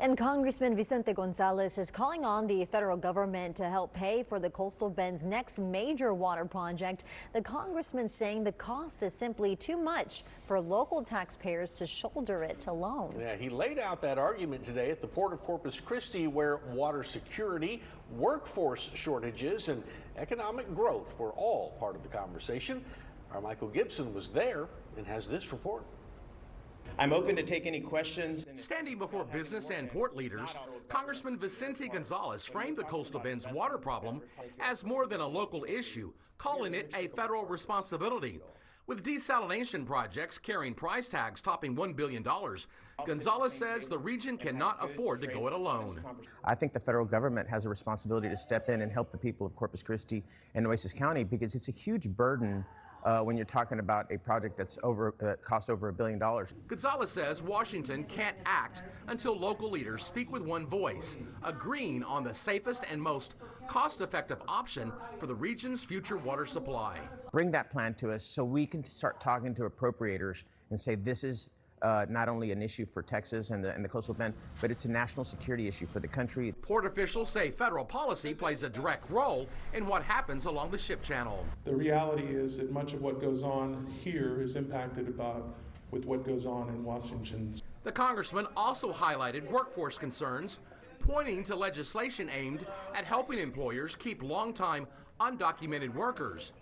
And Congressman Vincente Gonzalez is calling on the federal government to help pay for the Coastal Bend's next major water project. The congressman saying the cost is simply too much for local taxpayers to shoulder it alone. Yeah, he laid out that argument today at the Port of Corpus Christi, where water security, workforce shortages, and economic growth were all part of the conversation. Our Michael Gibson was there and has this report. I'm open to take any questions. Standing before business and port leaders, Congressman Vincente Gonzalez framed the Coastal Bend's water problem as more than a local issue, calling it a federal responsibility. With desalination projects carrying price tags topping $1 billion, Gonzalez says the region cannot afford to go it alone. I think the federal government has a responsibility to step in and help the people of Corpus Christi and Nueces County, because it's a huge burden when you're talking about a project that's costs over $1 billion. Gonzalez says Washington can't act until local leaders speak with one voice, agreeing on the safest and most cost-effective option for the region's future water supply. Bring that plan to us so we can start talking to appropriators and say this is not only an issue for Texas and the Coastal Bend, but it's a national security issue for the country. Port officials say federal policy plays a direct role in what happens along the ship channel. The reality is that much of what goes on here is impacted with what goes on in Washington. The congressman also highlighted workforce concerns, pointing to legislation aimed at helping employers keep longtime undocumented workers.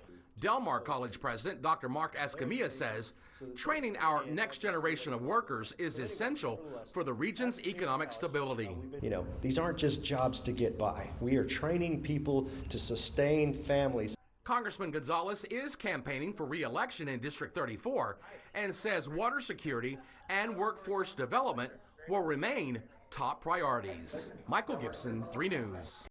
Del Mar College President Dr. Mark Escamilla says training our next generation of workers is essential for the region's economic stability. You know, these aren't just jobs to get by. We are training people to sustain families. Congressman Gonzalez is campaigning for re-election in District 34 and says water security and workforce development will remain top priorities. Michael Gibson, 3 News.